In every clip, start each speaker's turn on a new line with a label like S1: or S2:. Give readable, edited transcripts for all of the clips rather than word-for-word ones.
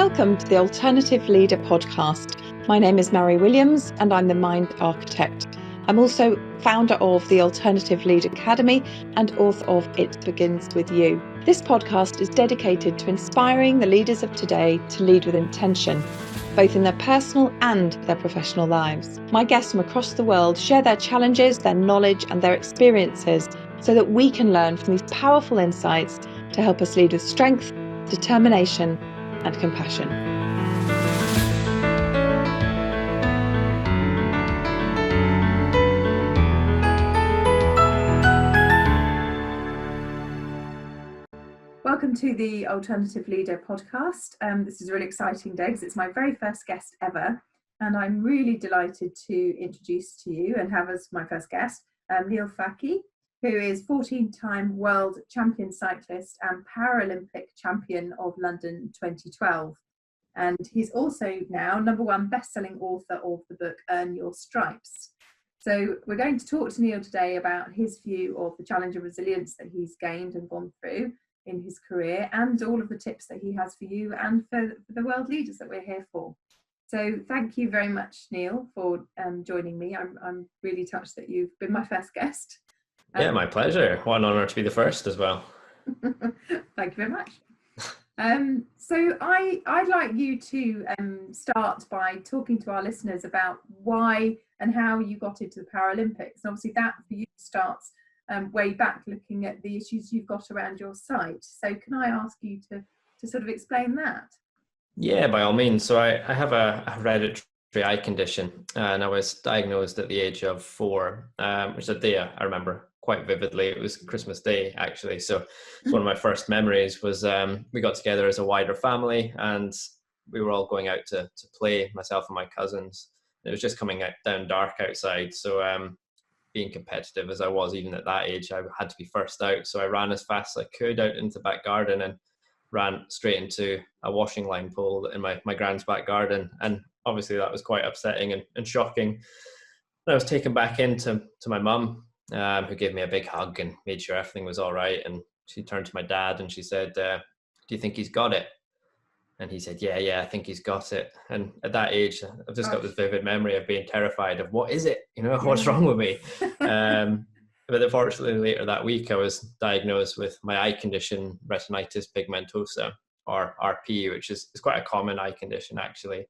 S1: Welcome to the Alternative Leader podcast. My name is Mary Williams and I'm the Mind Architect. I'm also founder of the Alternative Leader Academy and author of It Begins With You. This podcast is dedicated to inspiring the leaders of today to lead with intention, both in their personal and their professional lives. My guests from across the world share their challenges, their knowledge and their experiences so that we can learn from these powerful insights to help us lead with strength, determination and compassion. Welcome to the Alternative Leader podcast. This is a really exciting day because it's my very first guest ever, and I'm really delighted to introduce to you and have as my first guest Neil Fachie, who is 14-time world champion cyclist and Paralympic champion of London 2012. And he's also now #1 best-selling author of the book Earn Your Stripes. So we're going to talk to Neil today about his view of the challenge of resilience that he's gained and gone through in his career, and all of the tips that he has for you and for the world leaders that we're here for. So thank you very much, Neil, for joining me. I'm really touched that you've been my first guest.
S2: Yeah, my pleasure. What an honour to be the first as well.
S1: Thank you very much. So I'd like you to start by talking to our listeners about why and how you got into the Paralympics. And obviously that for you starts way back, looking at the issues you've got around your sight. So can I ask you to sort of explain that?
S2: Yeah, by all means. So I have a hereditary eye condition, and I was diagnosed at the age of 4, which is a day I remember quite vividly. It was Christmas Day, actually. So it's one of my first memories was we got together as a wider family and we were all going out to play, myself and my cousins. It was just coming down dark outside. So being competitive as I was even at that age, I had to be first out. So I ran as fast as I could out into the back garden and ran straight into a washing line pole in my grand's back garden. And obviously that was quite upsetting and shocking. And I was taken back into my mum, who gave me a big hug and made sure everything was all right. And she turned to my dad and she said, do you think he's got it? And he said, yeah, I think he's got it. And at that age, I've just got this vivid memory of being terrified of what is it? What's wrong with me? But unfortunately later that week, I was diagnosed with my eye condition, retinitis pigmentosa, or RP, which is quite a common eye condition actually.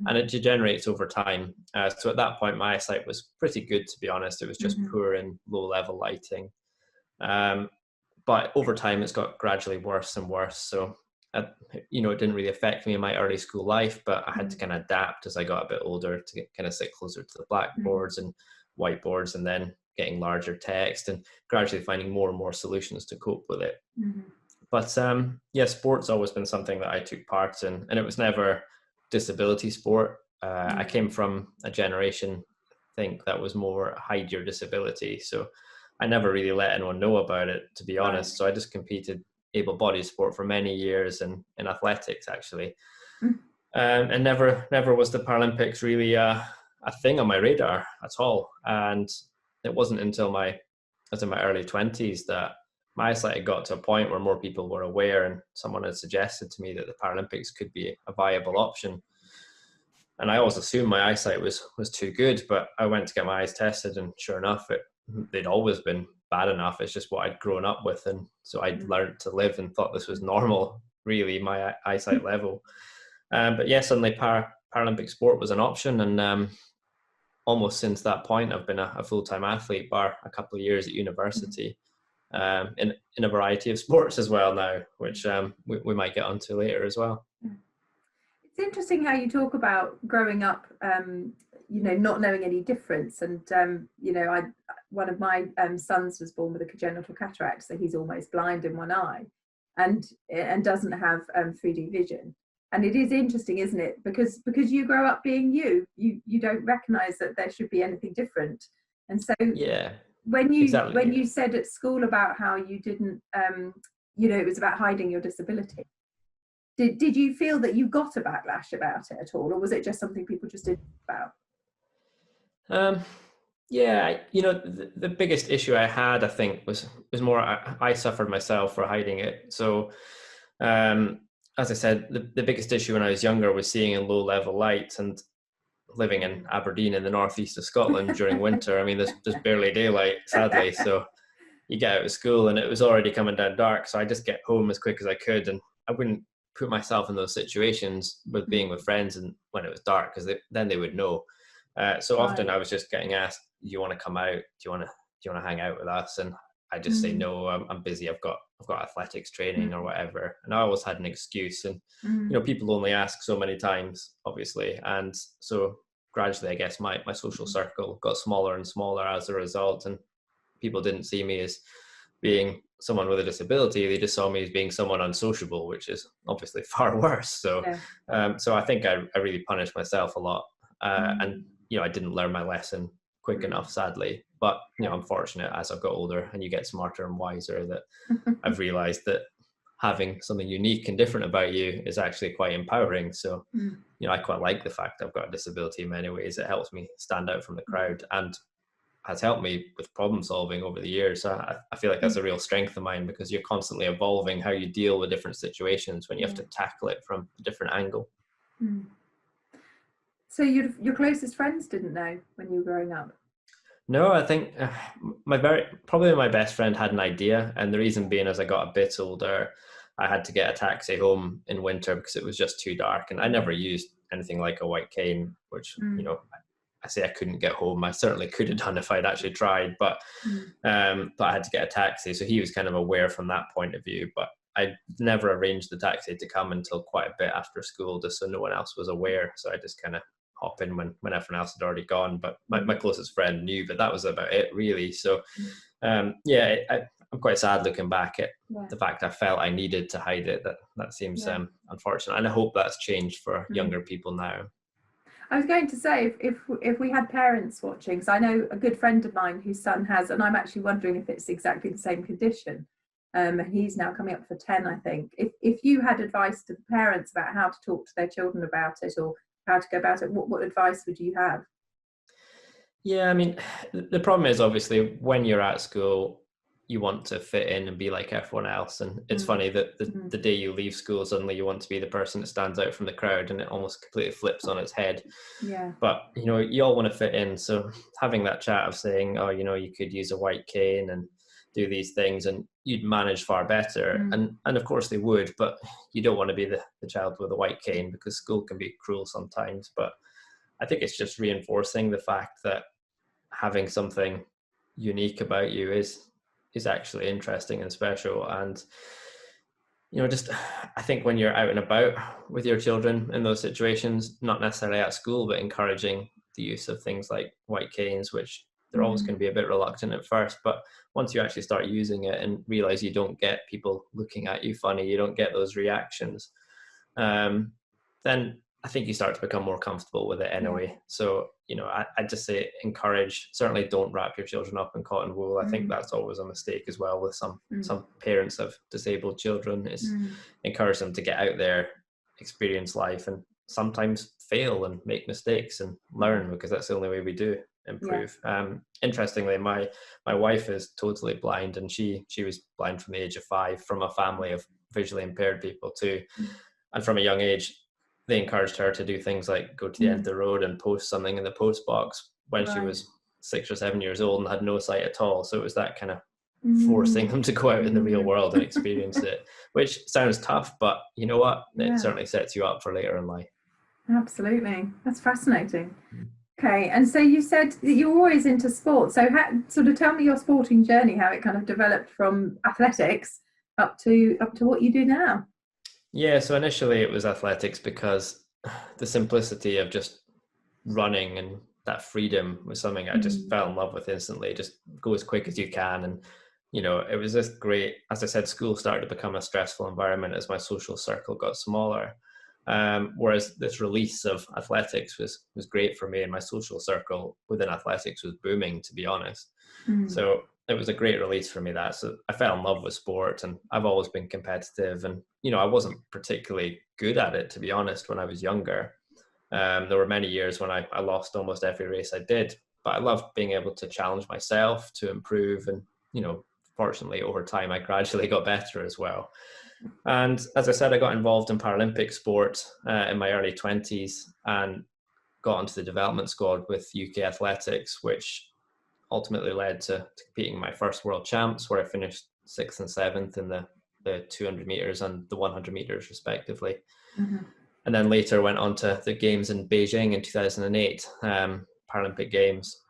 S2: And it degenerates over time. So at that point, my eyesight was pretty good, to be honest. It was just poor in low-level lighting. But over time, it's got gradually worse and worse. So, it didn't really affect me in my early school life, but I had to kind of adapt as I got a bit older to kind of sit closer to the blackboards and whiteboards, and then getting larger text and gradually finding more and more solutions to cope with it. But sport's always been something that I took part in, and it was never disability sport. I came from a generation, I think, that was more hide your disability. So I never really let anyone know about it, to be honest. So I just competed able-bodied sport for many years in athletics, actually. And never was the Paralympics really a thing on my radar at all. And it wasn't until I was in my early 20s that my eyesight had got to a point where more people were aware, and someone had suggested to me that the Paralympics could be a viable option. And I always assumed my eyesight was too good, but I went to get my eyes tested, and sure enough, they'd always been bad enough. It's just what I'd grown up with, and so I'd learned to live and thought this was normal, really, my eyesight level. But yeah, suddenly Paralympic sport was an option, and almost since that point, I've been a full-time athlete, bar a couple of years at university. In a variety of sports as well now, which we might get onto later as well.
S1: It's interesting how you talk about growing up, not knowing any difference. And, one of my sons was born with a congenital cataract, so he's almost blind in one eye and doesn't have 3D vision. And it is interesting, isn't it? Because you grow up being you don't recognize that there should be anything different. And so
S2: yeah.
S1: When you said at school about how you didn't, it was about hiding your disability, did you feel that you got a backlash about it at all, or was it just something people just didn't know about?
S2: The biggest issue I had, I think, was more I suffered myself for hiding it. So as I said, the biggest issue when I was younger was seeing in low level light, and living in Aberdeen in the northeast of Scotland during winter. I mean, there's barely daylight, sadly. So you get out of school and it was already coming down dark. So I just get home as quick as I could, and I wouldn't put myself in those situations with being with friends and when it was dark, because then they would know. So often I was just getting asked, "Do you want to come out? Do you want to hang out with us?" And I just say no. I'm busy. I've got athletics training or whatever. And I always had an excuse. And people only ask so many times, obviously. And so gradually, I guess my social circle got smaller and smaller as a result. And people didn't see me as being someone with a disability. They just saw me as being someone unsociable, which is obviously far worse. So, so I think I really punished myself a lot. And I didn't learn my lesson quick enough, sadly. But I'm fortunate as I've got older and you get smarter and wiser that I've realized that having something unique and different about you is actually quite empowering. So, I quite like the fact I've got a disability in many ways. It helps me stand out from the crowd and has helped me with problem solving over the years. So I feel like that's a real strength of mine, because you're constantly evolving how you deal with different situations when you have to tackle it from a different angle.
S1: So your closest friends didn't know when you were growing up?
S2: No, I think probably my best friend had an idea, and the reason being, as I got a bit older, I had to get a taxi home in winter because it was just too dark, and I never used anything like a white cane, which I say I couldn't get home. I certainly could have done if I'd actually tried, but I had to get a taxi, so he was kind of aware from that point of view. But I never arranged the taxi to come until quite a bit after school, just so no one else was aware. So I just kind of hop in when everyone else had already gone. But my closest friend knew, but that was about it, really. So I'm quite sad looking back at the fact I felt I needed to hide it. That seems unfortunate, and I hope that's changed for younger people now.
S1: I was going to say, if we had parents watching, so I know a good friend of mine whose son has, and I'm actually wondering if it's exactly the same condition. He's now coming up for 10, I think. If you had advice to the parents about how to talk to their children about it, or how to go about it, what advice would you have?
S2: Yeah, I mean, the problem is obviously when you're at school, you want to fit in and be like everyone else. And it's funny that the day you leave school, suddenly you want to be the person that stands out from the crowd, and it almost completely flips on its head. Yeah. But, you all want to fit in. So having that chat of saying, oh, you could use a white cane and do these things and you'd manage far better. And of course they would, but you don't want to be the child with a white cane, because school can be cruel sometimes. But I think it's just reinforcing the fact that having something unique about you is actually interesting and special. And I think when you're out and about with your children in those situations, not necessarily at school, but encouraging the use of things like white canes, which they're always going to be a bit reluctant at first, but once you actually start using it and realize you don't get people looking at you funny, you don't get those reactions, then I think you start to become more comfortable with it anyway. So, I just say encourage, certainly don't wrap your children up in cotton wool. I think that's always a mistake as well with some parents of disabled children, is encourage them to get out there, experience life, and sometimes fail and make mistakes and learn, because that's the only way we do improve. Interestingly, my wife is totally blind, and she was blind from the age of 5 from a family of visually impaired people too. And from a young age, they encouraged her to do things like go to the end of the road and post something in the post box when she was 6 or 7 years old and had no sight at all. So it was that kind of forcing them to go out in the real world and experience it, which sounds tough, but you know what? It certainly sets you up for later in life.
S1: Absolutely. That's fascinating. Okay, and so you said that you're always into sport. So tell me your sporting journey, how it kind of developed from athletics up to what you do now.
S2: Yeah, so initially it was athletics, because the simplicity of just running and that freedom was something I just fell in love with instantly. Just go as quick as you can. And, it was just great. As I said, school started to become a stressful environment as my social circle got smaller. Whereas this release of athletics was great for me, and my social circle within athletics was booming, to be honest. So it was a great release for me, that. So I fell in love with sport, and I've always been competitive, and I wasn't particularly good at it, to be honest, when I was younger. There were many years when I lost almost every race I did, but I loved being able to challenge myself to improve, and fortunately over time I gradually got better as well. And as I said, I got involved in Paralympic sport in my early 20s and got onto the development squad with UK Athletics, which ultimately led to competing in my first World Champs, where I finished 6th and 7th in the 200 meters and the 100 meters respectively.
S1: Mm-hmm.
S2: And then later went on to the games in Beijing in 2008, Paralympic Games.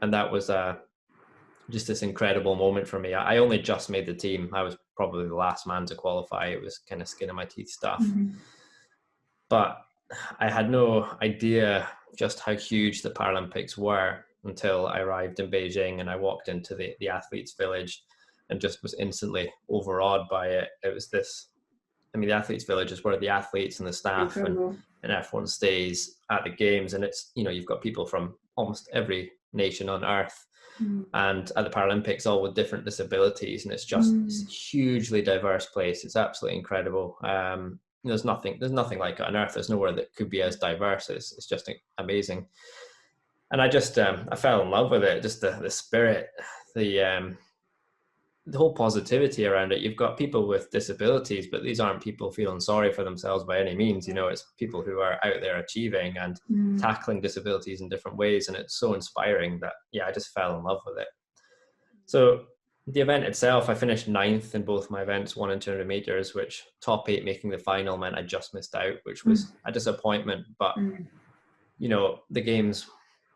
S2: And that was just this incredible moment for me. I only just made the team. I was probably the last man to qualify. It was kind of skin in my teeth stuff.
S1: Mm-hmm.
S2: But I had no idea just how huge the Paralympics were until I arrived in Beijing and I walked into the athletes' village and just was instantly overawed by it. It was this, I mean, the athletes' village is where the athletes and the staff and everyone stays at the games. And it's, you know, you've got people from almost every nation on earth. And at the Paralympics, all with different disabilities, and it's just this hugely diverse place. It's absolutely incredible. There's nothing like it on earth. There's nowhere that could be as diverse. It's just amazing. And I just I fell in love with it. Just the spirit, the whole positivity around it. You've got people with disabilities, but these aren't people feeling sorry for themselves by any means. You know, it's people who are out there achieving and tackling disabilities in different ways. And it's so inspiring that, yeah, I just fell in love with it. So the event itself, I finished 9th in both my events, 1 and 200 meters, which top 8 making the final meant I just missed out, which was a disappointment. But, you know, the games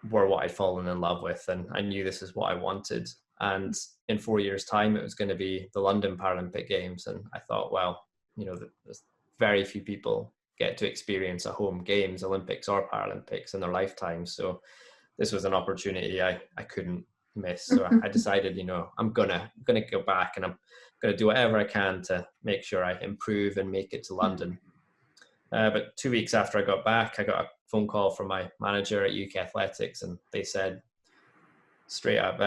S2: were what I'd fallen in love with, and I knew this is what I wanted. And in 4 years' time, it was going to be the London Paralympic Games. And I thought, well, you know, there's very few people get to experience a home games, Olympics or Paralympics, in their lifetime. So this was an opportunity I couldn't miss. So I decided, you know, I'm gonna go back and I'm gonna do whatever I can to make sure I improve and make it to London. But 2 weeks after I got back, I got a phone call from my manager at UK Athletics, and they said straight up,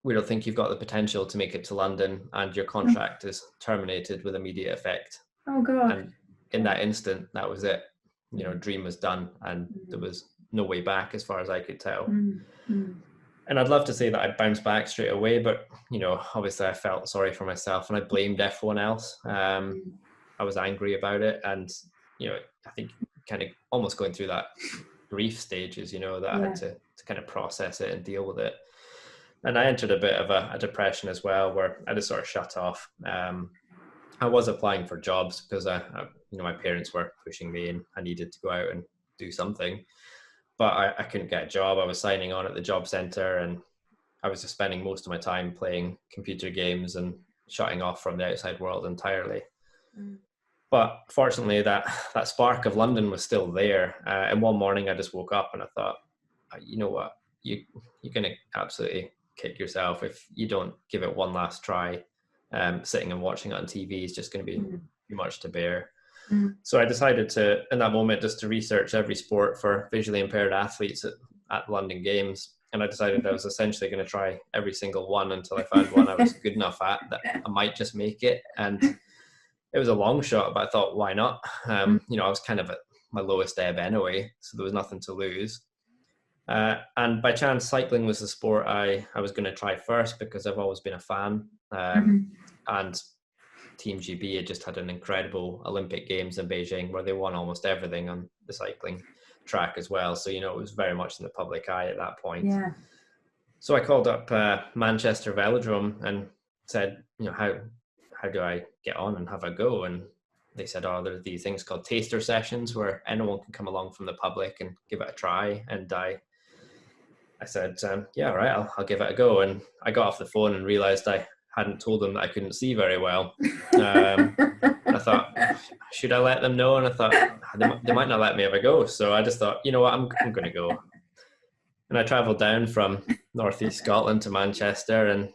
S2: we don't think you've got the potential to make it to London, and your contract is terminated with immediate effect.
S1: Oh God.
S2: And in that instant, that was it. You know, dream was done, and there was no way back as far as I could tell. And I'd love to say that I bounced back straight away, but, you know, obviously I felt sorry for myself and I blamed everyone else. I was angry about it, and, you know, I think kind of almost going through that grief stages, you know, that I had to kind of process it and deal with it. And I entered a bit of a depression as well, where I just sort of shut off. I was applying for jobs because you know, my parents were pushing me and I needed to go out and do something, but I couldn't get a job. I was signing on at the job centre, and I was just spending most of my time playing computer games and shutting off from the outside world entirely. But fortunately, that spark of London was still there. And one morning I just woke up and I thought, you know what, you're going to absolutely kick yourself if you don't give it one last try. Sitting and watching it on TV is just going to be too much to bear. So I decided to, in that moment, just to research every sport for visually impaired athletes at London Games. And I decided I was essentially going to try every single one until I found one I was good enough at that I might just make it. And it was a long shot, but I thought, why not? You know, I was kind of at my lowest ebb anyway, so there was nothing to lose. And by chance, cycling was the sport I was going to try first, because I've always been a fan. And Team GB had just had an incredible Olympic Games in Beijing where they won almost everything on the cycling track as well. So, you know, it was very much in the public eye at that point. So I called up Manchester Velodrome and said, you know, how do I get on and have a go? And they said, oh, there are these things called taster sessions where anyone can come along from the public and give it a try. And I said, yeah, all right, I'll give it a go. And I got off the phone and realized I hadn't told them that I couldn't see very well. I thought, should I let them know? And I thought, they might not let me have a go. So I just thought, you know what, I'm going to go. And I traveled down from northeast Scotland to Manchester, and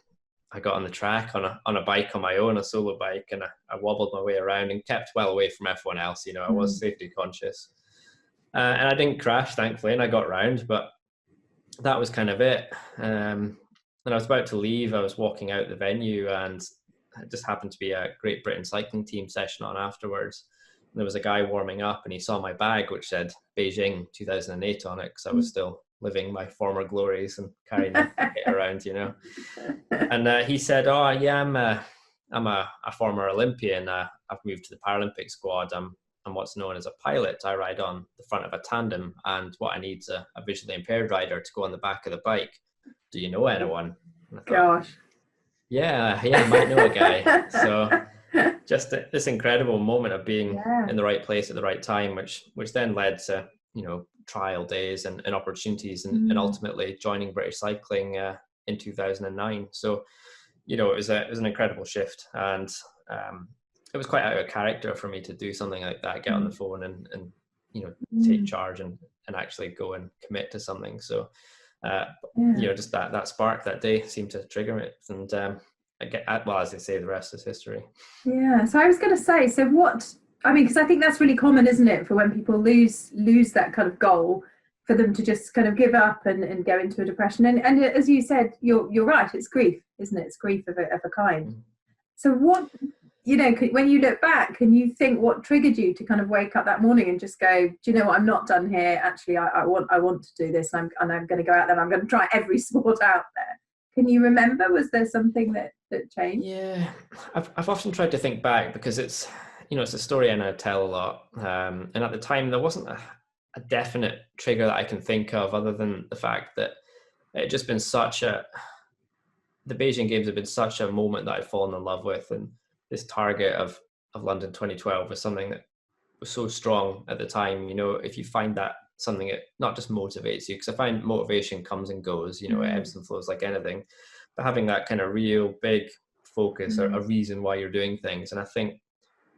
S2: I got on the track on a bike on my own, a solo bike, and I wobbled my way around and kept well away from everyone else. You know, I was safety conscious. And I didn't crash, thankfully, and I got round, but that was kind of it. And I was about to leave. I was walking out the venue, and it just happened to be a Great Britain cycling team session on afterwards. And there was a guy warming up, and he saw my bag, which said Beijing 2008 on it, because I was still living my former glories and carrying it around, you know. And he said, oh yeah, I'm a former Olympian. I I've moved to the Paralympic squad. I'm what's known as a pilot. I ride on the front of a tandem, and what I need is a visually impaired rider to go on the back of the bike. Do you know anyone? And I thought,
S1: Gosh.
S2: yeah, I might know a guy. So just this incredible moment of being in the right place at the right time, which then led to, you know, trial days and opportunities, and ultimately joining British Cycling in 2009. So, you know, it was an incredible shift, and it was quite out of character for me to do something like that, get on the phone and you know, take charge and actually go and commit to something. So you know, just that spark that day seemed to trigger it, and well, as they say, the rest is history.
S1: Yeah, so I was going to say, so what, I mean, because I think that's really common, isn't it, for when people lose that kind of goal, for them to just kind of give up and go into a depression. And as you said, you're right, it's grief, isn't it? It's grief of a kind. So what, you know, when you look back, can you think what triggered you to kind of wake up that morning and just go, do you know what, I'm not done here. Actually, I want to do this, and I'm going to go out there and I'm going to try every sport out there. Can you remember, was there something that changed?
S2: Yeah, I've often tried to think back, because it's, you know, it's a story I now tell a lot. And at the time, there wasn't a definite trigger that I can think of, other than the fact that it had just been the Beijing Games had been such a moment that I'd fallen in love with. And this target of London 2012 was something that was so strong at the time. You know, if you find that something that not just motivates you, because I find motivation comes and goes, you know, it ebbs and flows like anything, but having that kind of real big focus or a reason why you're doing things. And I think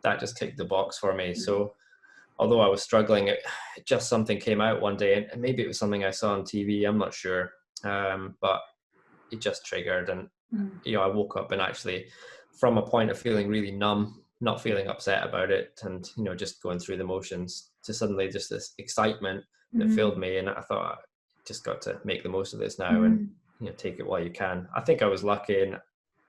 S2: that just ticked the box for me. So although I was struggling, it just something came out one day, and maybe it was something I saw on TV, I'm not sure, but it just triggered. And you know, I woke up and actually, from a point of feeling really numb, not feeling upset about it, and, you know, just going through the motions, to suddenly just this excitement that filled me. And I thought, I just got to make the most of this now, and, you know, take it while you can. I think I was lucky, and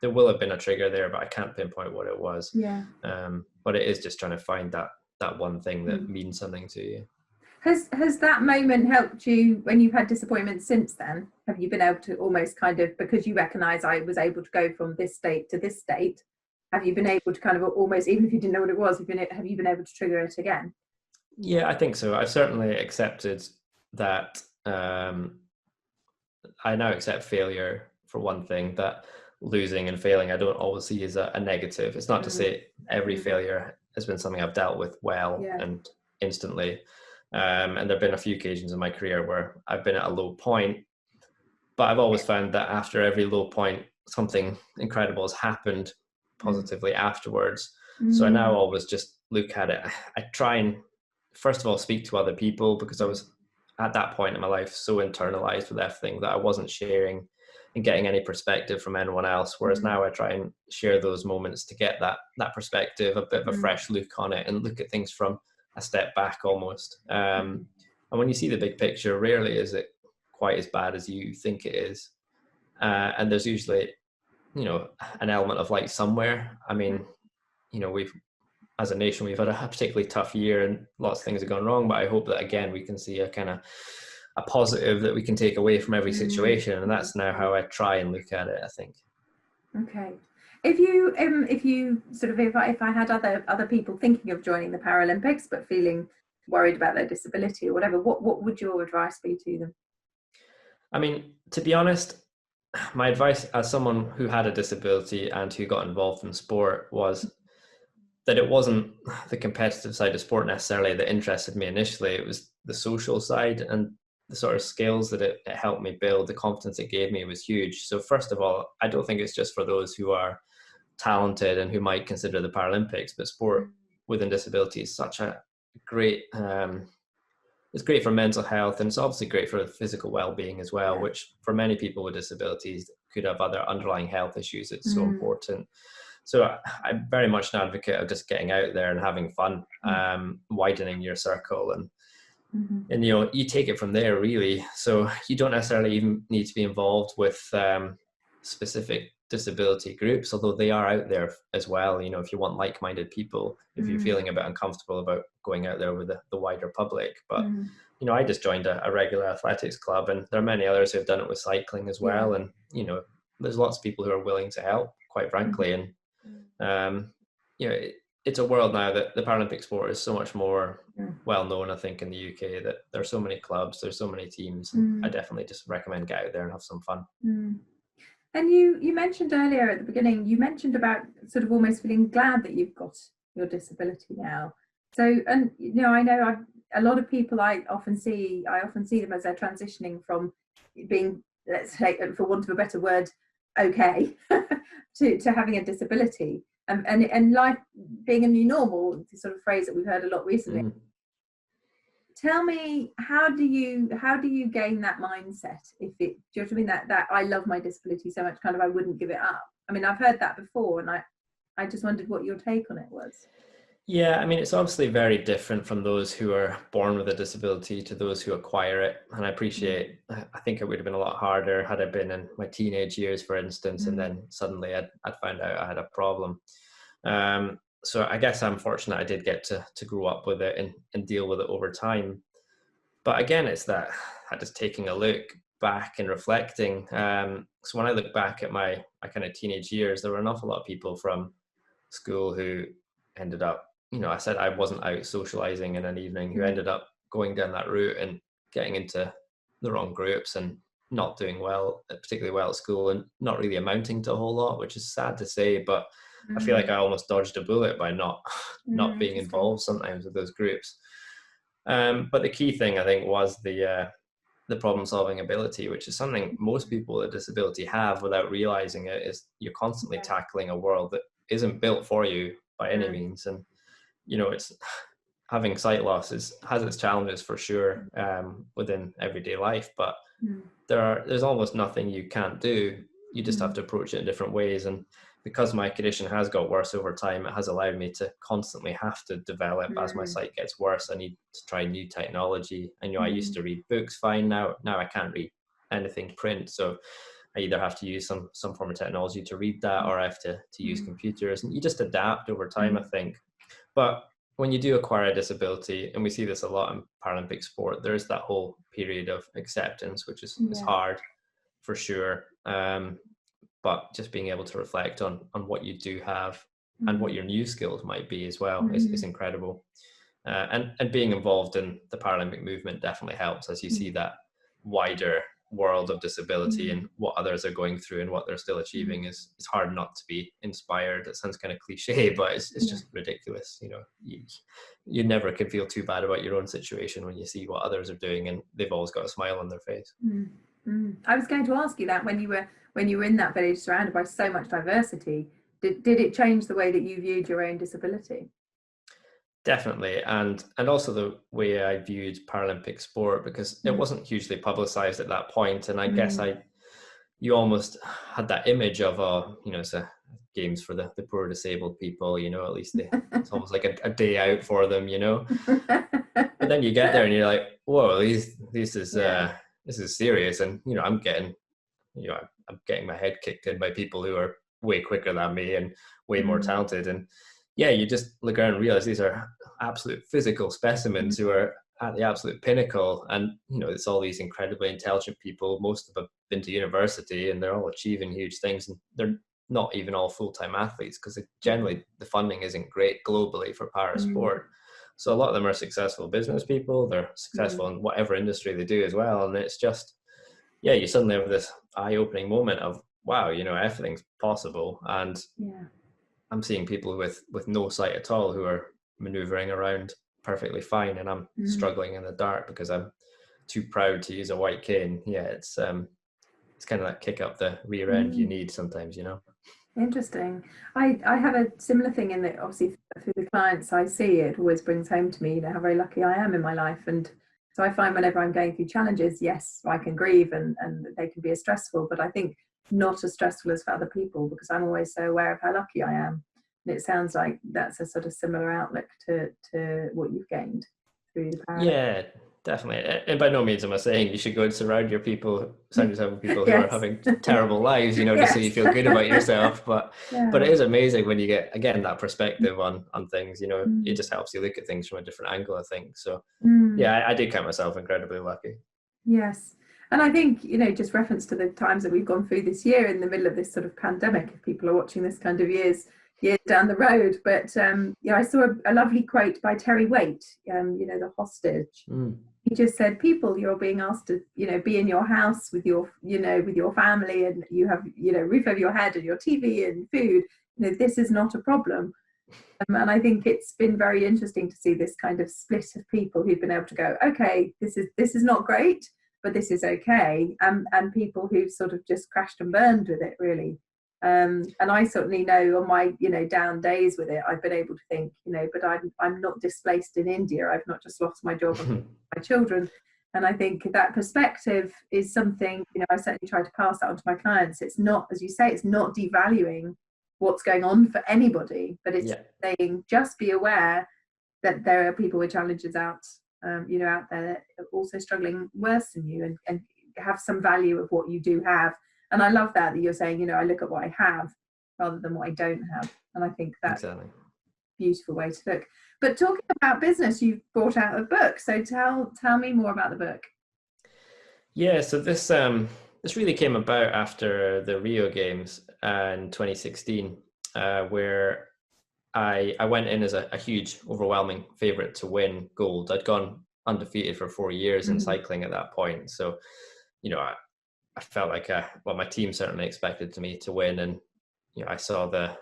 S2: there will have been a trigger there, but I can't pinpoint what it was. But it is just trying to find that one thing that means something to you.
S1: Has that moment helped you when you've had disappointment since then? Have you been able to almost kind of, because you recognise I was able to go from this state to this state, have you been able to kind of almost, even if you didn't know what it was, have you been able to trigger it again?
S2: Yeah, I think so. I've certainly accepted that. I now accept failure, for one thing, that losing and failing I don't always see as a negative. It's not to say every failure has been something I've dealt with well and instantly. And there have been a few occasions in my career where I've been at a low point, but I've always found that after every low point, something incredible has happened positively afterwards. So I now always just look at it. I try and, first of all, speak to other people, because I was at that point in my life so internalized with everything that I wasn't sharing and getting any perspective from anyone else. Whereas now I try and share those moments to get that perspective, a bit of a fresh look on it, and look at things from a step back almost. And when you see the big picture, rarely is it quite as bad as you think it is. And there's usually, you know, an element of light somewhere. I mean, you know, as a nation, we've had a particularly tough year, and lots of things have gone wrong, but I hope that, again, we can see a kind of a positive that we can take away from every situation. And that's now how I try and look at it, I think.
S1: Okay. If you sort of, if I had other people thinking of joining the Paralympics but feeling worried about their disability or whatever, what would your advice be to them?
S2: I mean, to be honest, my advice as someone who had a disability and who got involved in sport was that it wasn't the competitive side of sport necessarily that interested me initially. It was the social side, and the sort of skills that it helped me build, the confidence it gave me was huge. So first of all, I don't think it's just for those who are talented and who might consider the Paralympics, but sport within disability is such a great, it's great for mental health, and it's obviously great for physical well-being as well, which for many people with disabilities could have other underlying health issues. It's so important. So I'm very much an advocate of just getting out there and having fun, widening your circle, and you know, you take it from there, really. So you don't necessarily even need to be involved with specific disability groups, although they are out there as well. You know, if you want like-minded people, if you're feeling a bit uncomfortable about going out there with the wider public. But you know, I just joined a regular athletics club, and there are many others who have done it with cycling as well. And you know, there's lots of people who are willing to help, quite frankly. And you know, it's a world now that the Paralympic sport is so much more well known, I think, in the UK, that there's so many clubs, there's so many teams. I definitely just recommend get out there and have some fun.
S1: And you mentioned earlier at the beginning, you mentioned about sort of almost feeling glad that you've got your disability now. So, and you know, I know a lot of people I often see them as they're transitioning from being, let's say, for want of a better word, okay, to having a disability. And life being a new normal, the sort of phrase that we've heard a lot recently. Tell me, how do you gain that mindset? Do you know what I mean? That I love my disability so much, kind of I wouldn't give it up. I mean, I've heard that before, and I just wondered what your take on it was.
S2: Yeah, I mean, it's obviously very different from those who are born with a disability to those who acquire it. And I appreciate, I think it would have been a lot harder had I been in my teenage years, for instance, and then suddenly I'd found out I had a problem. So I guess I'm fortunate I did get to grow up with it and deal with it over time. But again, it's that just taking a look back and reflecting. So when I look back at my kind of teenage years, there were an awful lot of people from school who ended up, you know, I said I wasn't out socializing in an evening, who ended up going down that route and getting into the wrong groups and not doing well, particularly well at school, and not really amounting to a whole lot, which is sad to say, but I feel like I almost dodged a bullet by not being involved sometimes with those groups. But the key thing, I think, was the problem solving ability, which is something most people with a disability have without realizing it. Is you're constantly tackling a world that isn't built for you by any means. And you know, it's having sight loss has its challenges for sure within everyday life, but there's almost nothing you can't do. You just have to approach it in different ways. And because my condition has got worse over time, it has allowed me to constantly have to develop. As my sight gets worse, I need to try new technology. I know I used to read books fine. Now I can't read anything print, so I either have to use some form of technology to read that, or I have to use computers. And you just adapt over time, I think. But when you do acquire a disability, and we see this a lot in Paralympic sport, there is that whole period of acceptance, which is hard for sure. But just being able to reflect on what you do have and what your new skills might be as well is incredible. And being involved in the Paralympic movement definitely helps, as you see that wider world of disability and what others are going through and what they're still achieving. It's hard not to be inspired. It sounds kind of cliche, but it's just ridiculous. You know, you never can feel too bad about your own situation when you see what others are doing, and they've always got a smile on their face.
S1: I was going to ask you that when you were in that village surrounded by so much diversity, did it change the way that you viewed your own disability?
S2: Definitely, and also the way I viewed Paralympic sport, because it wasn't hugely publicized at that point, and I guess you almost had that image of you know, it's a games for the poor disabled people, you know, at least it's almost like a day out for them, you know. But then you get there and you're like, whoa, this is serious, and you know, I'm getting my head kicked in by people who are way quicker than me and way more talented. And yeah, you just look around and realize these are absolute physical specimens who are at the absolute pinnacle. And, you know, it's all these incredibly intelligent people. Most of them have been to university and they're all achieving huge things. And they're not even all full-time athletes, because generally the funding isn't great globally for para sport. So a lot of them are successful business people. They're successful in whatever industry they do as well. And it's just, yeah, you suddenly have this eye-opening moment of, wow, you know, everything's possible. And I'm seeing people with no sight at all who are maneuvering around perfectly fine, and I'm struggling in the dark because I'm too proud to use a white cane. Yeah, it's kind of that kick up the rear end you need sometimes, you know.
S1: Interesting. I have a similar thing in that, obviously, through the clients I see, it always brings home to me, you know, how very lucky I am in my life. And so I find whenever I'm going through challenges, yes, I can grieve and they can be as stressful, but I think not as stressful as for other people, because I'm always so aware of how lucky I am. And it sounds like that's a sort of similar outlook to what you've gained through the Paralympics.
S2: Yeah, definitely. And by no means am I saying you should go and surround yourself with people who are having terrible lives, you know, just so you feel good about yourself. But it is amazing when you get, again, that perspective on things, you know. It just helps you look at things from a different angle, I think. So yeah, I do count myself incredibly lucky.
S1: Yes. And I think, you know, just reference to the times that we've gone through this year in the middle of this sort of pandemic, if people are watching this kind of years years down the road. But yeah, I saw a lovely quote by Terry Waite, the hostage. He just said, people, you're being asked to, be in your house with your, with your family, and you have, roof over your head and your TV and food. This is not a problem. And I think it's been very interesting to see this kind of split of people who've been able to go, okay, this is not great, but this is okay. And people who've sort of just crashed and burned with it, really. And I certainly know on my, down days with it, I've been able to think, but I'm not displaced in India. I've not just lost my job and my children. And I think that perspective is something, I certainly try to pass that on to my clients. It's not, as you say, it's not devaluing what's going on for anybody, but it's saying, just be aware that there are people with challenges out there that are also struggling worse than you, and have some value of what you do have. And I love that you're saying, I look at what I have rather than what I don't have. And I think that's a beautiful way to look. But talking about business, you've brought out a book. So tell me more about the book.
S2: Yeah, so this really came about after the Rio Games in 2016, where I went in as a huge, overwhelming favourite to win gold. I'd gone undefeated for 4 years in cycling at that point. So, I felt like, my team certainly expected me to win. And, I saw the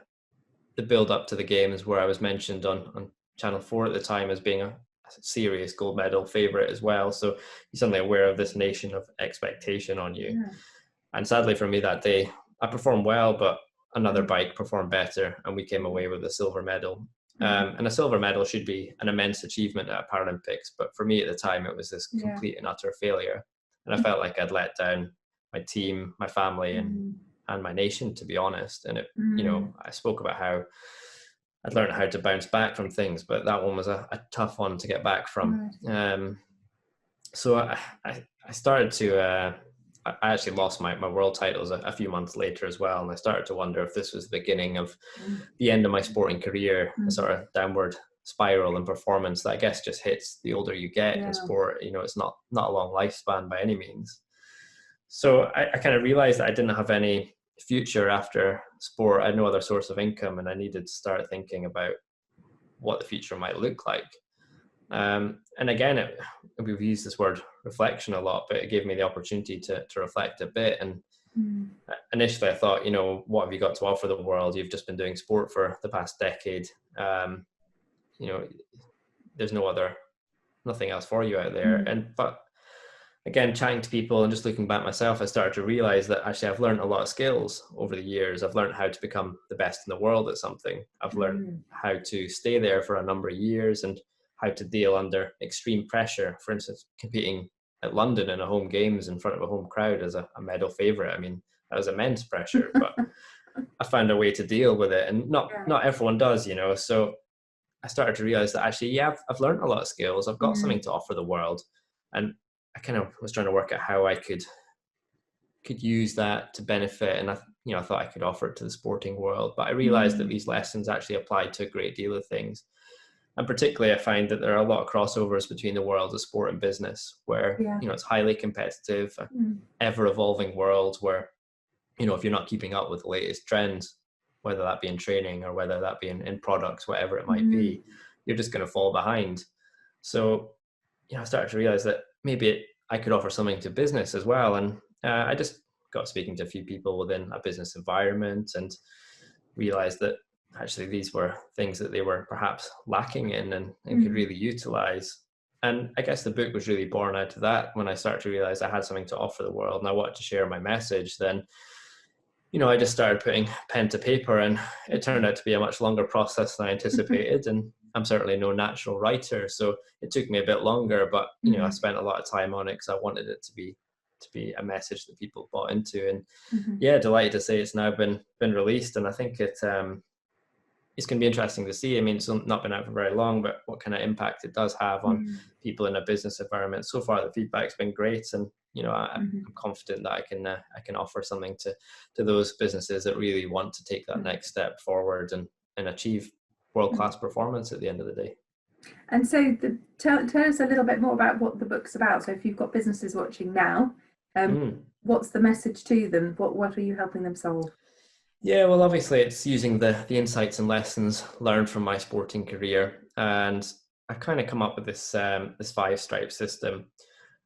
S2: build up to the games where I was mentioned on Channel 4 at the time as being a serious gold medal favourite as well. So you're suddenly aware of this nation of expectation on you. Yeah. And sadly for me that day, I performed well, but another bike performed better, and we came away with a silver medal. And a silver medal should be an immense achievement at Paralympics, but for me at the time it was this complete and utter failure. And I felt like I'd let down my team, my family, and my nation, to be honest. And it, I spoke about how I'd learned how to bounce back from things, but that one was a tough one to get back from. So I started to, I actually lost my world titles a few months later as well. And I started to wonder if this was the beginning of the end of my sporting career, a sort of downward spiral in performance that I guess just hits the older you get in sport. It's not a long lifespan by any means. So I kind of realized that I didn't have any future after sport. I had no other source of income, and I needed to start thinking about what the future might look like. And again, we've used this word reflection a lot, but it gave me the opportunity to reflect a bit. And initially I thought, what have you got to offer the world? You've just been doing sport for the past decade. There's nothing else for you out there. But again, chatting to people and just looking back myself, I started to realize that actually I've learned a lot of skills over the years. I've learned how to become the best in the world at something. I've learned how to stay there for a number of years, and how to deal under extreme pressure. For instance, competing at London in a home games in front of a home crowd as a medal favourite. I mean, that was immense pressure, but I found a way to deal with it, and not everyone does, So I started to realize that actually, I've learned a lot of skills. I've got something to offer the world, and I kind of was trying to work out how I could use that to benefit. And I thought I could offer it to the sporting world, but I realized that these lessons actually apply to a great deal of things. And particularly I find that there are a lot of crossovers between the world of sport and business, where, it's highly competitive, ever evolving world where, if you're not keeping up with the latest trends, whether that be in training or whether that be in products, whatever it might be, you're just going to fall behind. So, I started to realize that maybe I could offer something to business as well. And I just got speaking to a few people within a business environment and realized that actually these were things that they were perhaps lacking in and could really utilize. And I guess the book was really born out of that. When I started to realize I had something to offer the world and I wanted to share my message, then, I just started putting pen to paper, and it turned out to be a much longer process than I anticipated. And I'm certainly no natural writer, so it took me a bit longer, but I spent a lot of time on it because I wanted it to be a message that people bought into. And delighted to say it's now been released, and I think it's going to be interesting to see. I mean, it's not been out for very long, but what kind of impact it does have on people in a business environment. So far, the feedback's been great, and I'm confident that I can offer something to those businesses that really want to take that next step forward and achieve world-class performance at the end of the day.
S1: And so tell us a little bit more about what the book's about. So if you've got businesses watching now, what's the message to them? What are you helping them solve?
S2: Yeah, well, obviously it's using the insights and lessons learned from my sporting career, and I kind of come up with this 5 stripe system,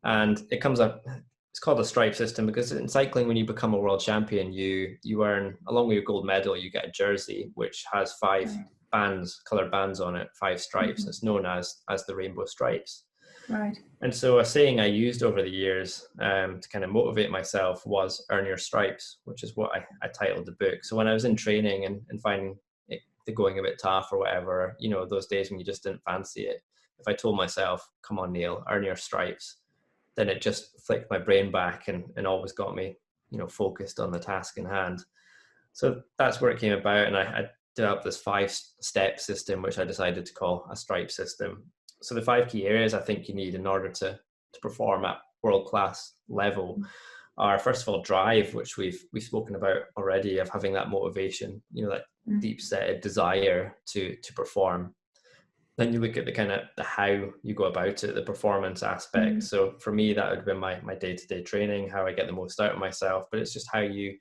S2: and it comes up. It's called a stripe system because in cycling, when you become a world champion, you earn, along with your gold medal, you get a jersey which has 5
S1: Right.
S2: bands, colored bands on it, 5 stripes.
S1: Hmm.
S2: It's known as the rainbow stripes.
S1: Right.
S2: And so a saying I used over the years to kind of motivate myself was "earn your stripes," which is what I titled the book. So when I was in training and finding the going a bit tough or whatever, those days when you just didn't fancy it, if I told myself, "Come on, Neil, earn your stripes," then it just flicked my brain back and always got me, focused on the task in hand. So that's where it came about, and I developed this 5-step system, which I decided to call a stripe system. So the 5 key areas I think you need in order to perform at world class level are, first of all, drive, which we've spoken about already, of having that motivation, that
S1: Mm.
S2: deep seated desire to perform. Then you look at the kind of the how you go about it, the performance aspect.
S1: Mm.
S2: So for me, that would have been my day-to-day training, how I get the most out of myself, but it's just how you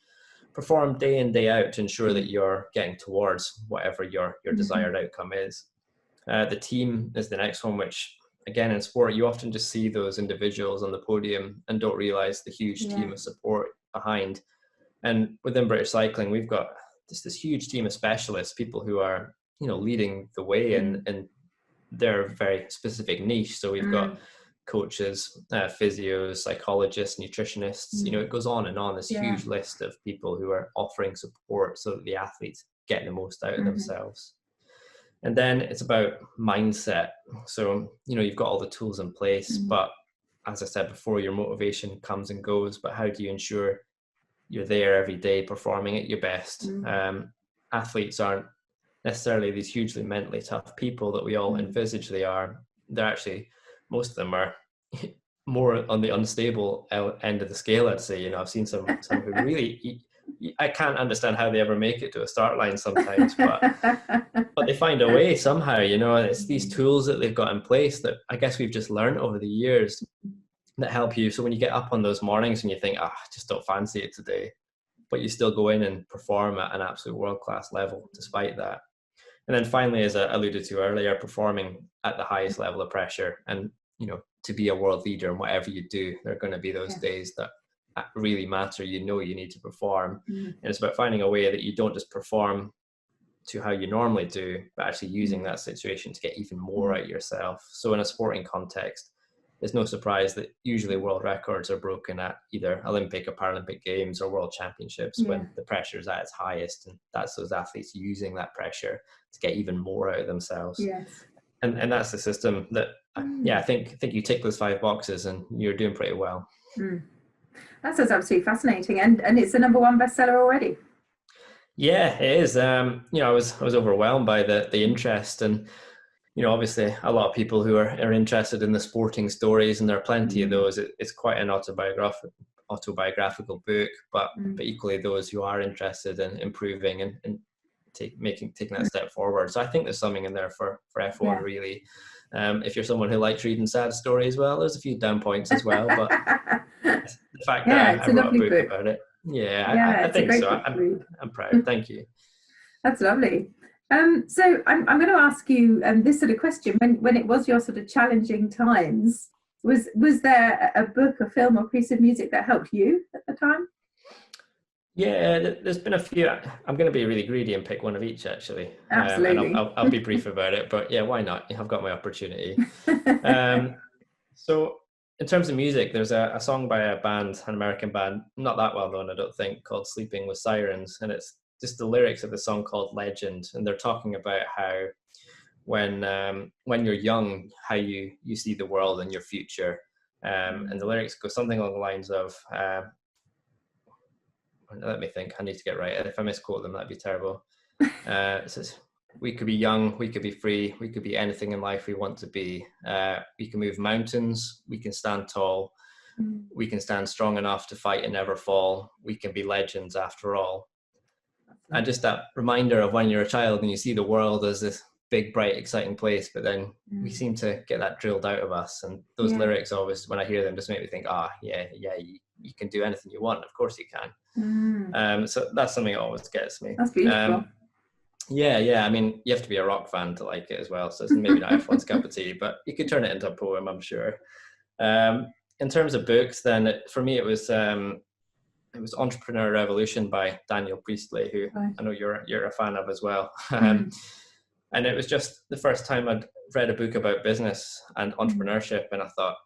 S2: perform day in, day out to ensure that you're getting towards whatever your
S1: Mhm.
S2: desired outcome is. The team is the next one, which again in sport you often just see those individuals on the podium and don't realize the huge
S1: Yeah.
S2: team of support behind. And within British cycling, we've got just this huge team of specialists, people who are leading the way
S1: Mm.
S2: in their very specific niche. So we've got
S1: Mm.
S2: coaches, physios, psychologists, nutritionists.
S1: Mm.
S2: It goes on and on. This
S1: Yeah.
S2: huge list of people who are offering support so that the athletes get the most out of
S1: Mhm.
S2: themselves. And then it's about mindset. So, you've got all the tools in place,
S1: Mm.
S2: but as I said before, your motivation comes and goes. But how do you ensure you're there every day performing at your best?
S1: Mm.
S2: Athletes aren't necessarily these hugely mentally tough people that we all
S1: Mm.
S2: envisage they are. They're actually, most of them are more on the unstable end of the scale, I'd say. I've seen some who really, I can't understand how they ever make it to a start line sometimes, but they find a way somehow. It's these
S1: Mm.
S2: tools that they've got in place that I guess we've just learned over the years that help you. So when you get up on those mornings and you think, I just don't fancy it today, but you still go in and perform at an absolute world-class level despite that. And then finally, as I alluded to earlier, performing at the highest level of pressure. And, to be a world leader in whatever you do, there are going to be those
S1: Yeah.
S2: days that really matter. You need to perform.
S1: Mm.
S2: And it's about finding a way that you don't just perform to how you normally do, but actually using
S1: Mm.
S2: that situation to get even more
S1: Mm.
S2: out of yourself. So in a sporting context, it's no surprise that usually world records are broken at either Olympic or Paralympic Games or World Championships
S1: Yeah.
S2: when the pressure is at its highest. And that's those athletes using that pressure to get even more out of themselves.
S1: Yes.
S2: And that's the system that,
S1: Mm.
S2: yeah, I think you tick those 5 boxes and you're doing pretty well.
S1: Mm. That sounds absolutely fascinating, and it's a #1 bestseller already.
S2: Yeah, it is. I was overwhelmed by the interest, and obviously a lot of people who are interested in the sporting stories, and there are plenty of
S1: Mm.
S2: those. It's quite an autobiographical book, but
S1: Mm.
S2: equally those who are interested in improving and taking that step forward. So I think there's something in there for everyone,
S1: Yeah.
S2: really. If you're someone who likes reading sad stories, well, there's a few down points as well, but the fact
S1: Yeah,
S2: that
S1: it's
S2: I
S1: a
S2: wrote a
S1: lovely
S2: book
S1: book.
S2: about it, yeah,
S1: Yeah,
S2: I
S1: it's a
S2: think
S1: great
S2: so.
S1: book to read.
S2: I'm proud. Thank you.
S1: That's lovely. So I'm going to ask you this sort of question. When it was your sort of challenging times, was there a book, a film, or piece of music that helped you at the time?
S2: Yeah, there's been a few. I'm going to be really greedy and pick one of each, actually, and
S1: Absolutely.
S2: I'll be brief about it. But yeah, why not? I've got my opportunity. Um, so in terms of music, there's a song by an American band, not that well known, I don't think, called "Sleeping with Sirens," and it's just the lyrics of the song called "Legend," and they're talking about how when you're young, how you see the world and your future, and the lyrics go something along the lines of. Let me think. I need to get right. If I misquote them, that'd be terrible. It says, "We could be young, we could be free, we could be anything in life we want to be. We can move mountains, we can stand tall,
S1: Mm.
S2: we can stand strong enough to fight and never fall. We can be legends after all." And just that reminder of when you're a child and you see the world as this big, bright, exciting place, but then we
S1: Mm.
S2: seem to get that drilled out of us. And those
S1: Yeah.
S2: lyrics always, when I hear them, just make me think, yeah, you can do anything you want. Of course you can. So that's something that always gets me.
S1: That's beautiful.
S2: Yeah. I mean, you have to be a rock fan to like it as well. So it's maybe not everyone's cup of tea, but you could turn it into a poem, I'm sure. In terms of books, then for me it was Entrepreneur Revolution by Daniel Priestley, who I know you're a fan of as well. And it was just the first time I'd read a book about business and entrepreneurship, and I thought,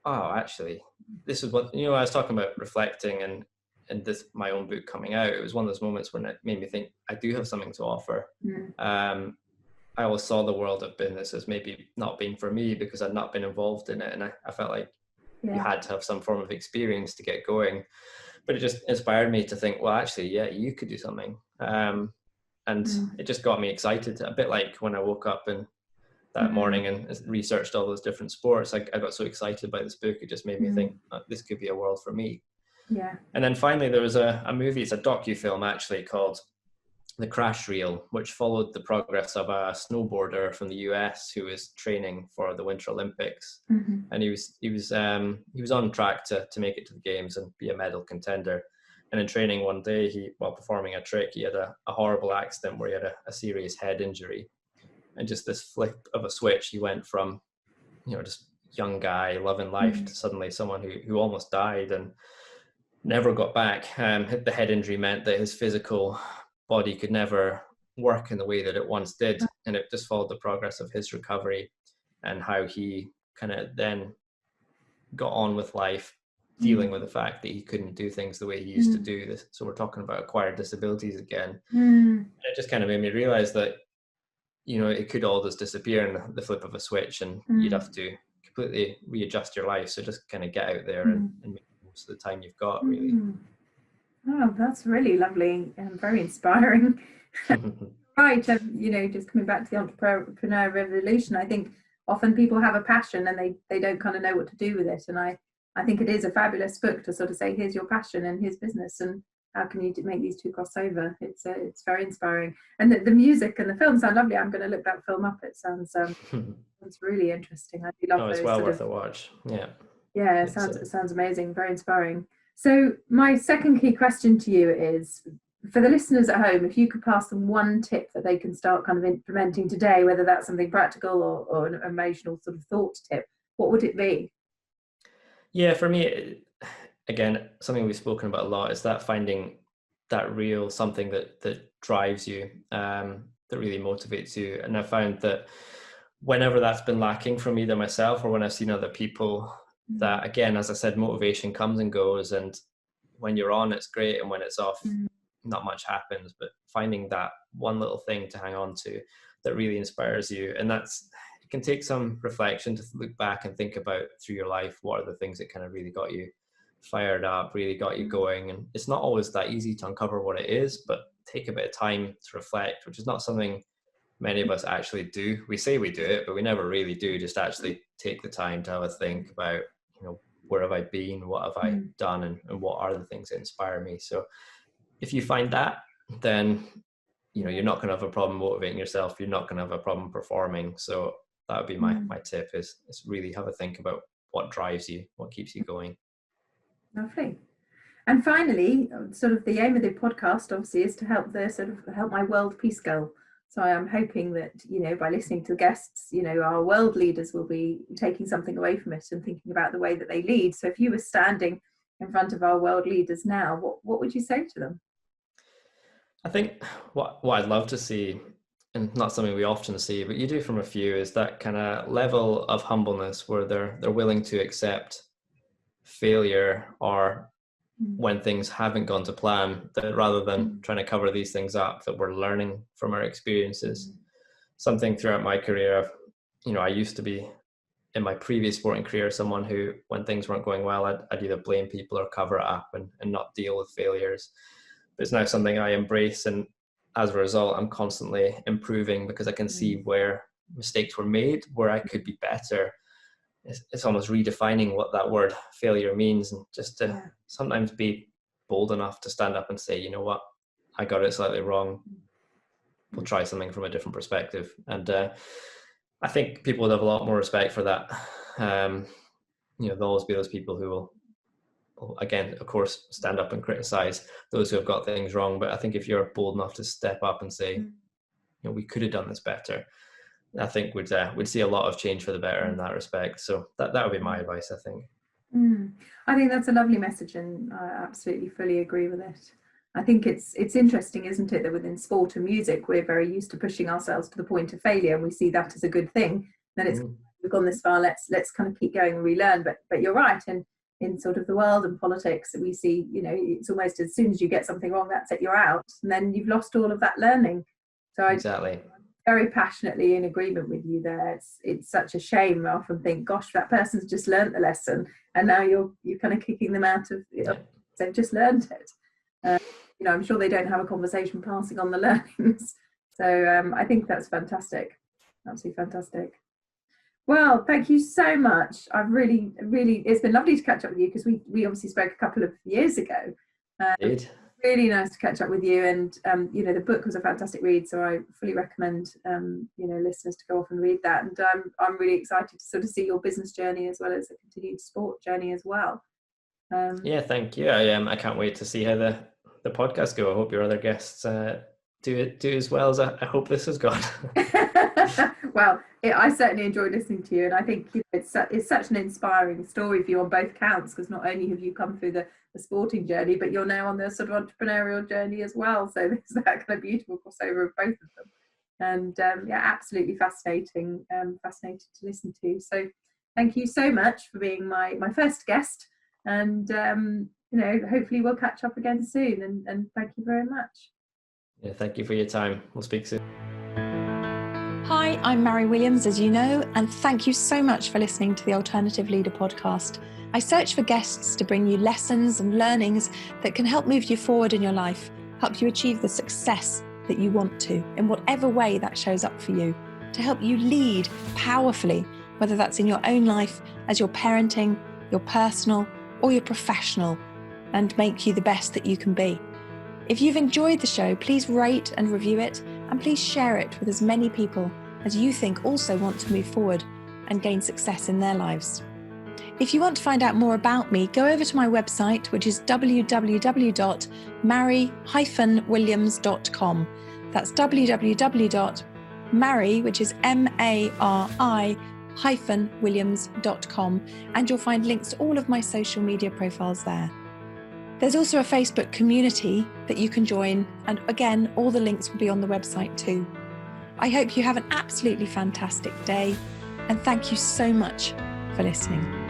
S2: oh, actually, this is what, I was talking about reflecting and this, my own book coming out. It was one of those moments when it made me think I do have something to offer. I always saw the world of business as maybe not being for me because I'd not been involved in it. And I felt like you had to have some form of experience to get going. But it just inspired me to think, well, actually, yeah, you could do something. And it just got me excited, a bit like when I woke up and that morning and researched all those different sports. I got so excited by this book, it just made me think, oh, this could be a world for me.
S1: Yeah.
S2: And then finally there was a movie, it's a docu-film actually, called The Crash Reel, which followed the progress of a snowboarder from the US who was training for the Winter Olympics. And he was on track to make it to the games and be a medal contender. And in training one day, while performing a trick, he had a horrible accident where he had a serious head injury. And just this flip of a switch, he went from, just young guy loving life to suddenly someone who almost died and never got back. The head injury meant that his physical body could never work in the way that it once did. And it just followed the progress of his recovery and how he kind of then got on with life, dealing with the fact that he couldn't do things the way he used to do this. So we're talking about acquired disabilities again. It just kind of made me realize that, it could all just disappear in the flip of a switch, and you'd have to completely readjust your life. So just kind of get out there and make the most of the time you've got, really.
S1: Oh, that's really lovely and very inspiring. Right. Just coming back to the entrepreneur revolution, I think often people have a passion and they don't kind of know what to do with it. And I think it is a fabulous book to sort of say, here's your passion and here's business, and how can you make these two cross over? It's very inspiring. And the music and the film sound lovely. I'm going to look that film up. It sounds really interesting. I do love those.
S2: It's well worth a watch. Yeah.
S1: Yeah, it sounds amazing. Very inspiring. So my second key question to you is, for the listeners at home, if you could pass them one tip that they can start kind of implementing today, whether that's something practical or an emotional sort of thought tip, what would it be? Yeah,
S2: for me, again, something we've spoken about a lot is that finding that real something that drives you, that really motivates you. And I found that whenever that's been lacking from either myself or when I've seen other people, that again, as I said, motivation comes and goes, and when you're on, it's great, and when it's off, not much happens. But finding that one little thing to hang on to that really inspires you, and it can take some reflection to look back and think about through your life, what are the things that kind of really got you fired up, really got you going. And it's not always that easy to uncover what it is, but take a bit of time to reflect, which is not something many of us actually do. We say we do it, but we never really do. Just actually take the time to have a think about, where have I been? What have I done? And what are the things that inspire me? So if you find that, then, you're not going to have a problem motivating yourself. You're not going to have a problem performing. So that would be my tip is really have a think about what drives you, what keeps you going.
S1: Lovely. And finally, sort of the aim of the podcast obviously is to help my world peace goal. So I am hoping that, by listening to the guests, our world leaders will be taking something away from it and thinking about the way that they lead. So if you were standing in front of our world leaders now, what would you say to them?
S2: I think what I'd love to see, and not something we often see, but you do from a few, is that kind of level of humbleness where they're willing to accept failure or when things haven't gone to plan, that rather than trying to cover these things up, that we're learning from our experiences. Something throughout my career, I used to be, in my previous sporting career, someone who, when things weren't going well, I'd either blame people or cover it up and not deal with failures. But it's now something I embrace, and as a result, I'm constantly improving because I can see where mistakes were made, where I could be better. It's almost redefining what that word failure means, and just to sometimes be bold enough to stand up and say, you know what, I got it slightly wrong. We'll try something from a different perspective. And I think people would have a lot more respect for that. There'll always be those people who will again, of course, stand up and criticize those who have got things wrong. But I think if you're bold enough to step up and say, we could have done this better, I think we'd see a lot of change for the better in that respect. So that would be my advice, I think.
S1: I think that's a lovely message, and I absolutely fully agree with it. I think it's interesting, isn't it, that within sport and music we're very used to pushing ourselves to the point of failure, and we see that as a good thing. Then it's we've gone this far, let's kind of keep going and relearn. But you're right, and in sort of the world and politics that we see, it's almost as soon as you get something wrong, that's it, you're out, and then you've lost all of that learning. So
S2: exactly.
S1: I'm very passionately in agreement with you there. It's such a shame. I often think, gosh, that person's just learnt the lesson, and now you're kind of kicking them out of it. They've just learnt it. I'm sure they don't have a conversation passing on the learnings. So I think that's fantastic. Absolutely fantastic. Well, thank you so much. I've really, it's been lovely to catch up with you, because we obviously spoke a couple of years ago.
S2: Indeed.
S1: Really nice to catch up with you, and the book was a fantastic read, so I fully recommend listeners to go off and read that. And I'm really excited to sort of see your business journey as well as a continued sport journey as well.
S2: Yeah, thank you. I can't wait to see how the podcast go. I hope your other guests do as well as I hope this has gone.
S1: Well, I certainly enjoyed listening to you, and I think it's such an inspiring story for you on both counts, because not only have you come through the sporting journey, but you're now on the sort of entrepreneurial journey as well. So there's that kind of beautiful crossover of both of them, and absolutely fascinating to listen to. So thank you so much for being my first guest, and hopefully we'll catch up again soon, and thank you very much.
S2: Yeah, thank you for your time. We'll speak soon.
S3: Hi, I'm Mary Williams, as you know, and thank you so much for listening to the Alternative Leader podcast. I search for guests to bring you lessons and learnings that can help move you forward in your life, help you achieve the success that you want to, in whatever way that shows up for you, to help you lead powerfully, whether that's in your own life, as your parenting, your personal, or your professional, and make you the best that you can be. If you've enjoyed the show, please rate and review it, and please share it with as many people as you think also want to move forward and gain success in their lives. If you want to find out more about me, go over to my website, which is www.mari-williams.com. That's www.mari, which is MARI-williams.com, and you'll find links to all of my social media profiles there. There's also a Facebook community that you can join, and again, all the links will be on the website too. I hope you have an absolutely fantastic day, and thank you so much for listening.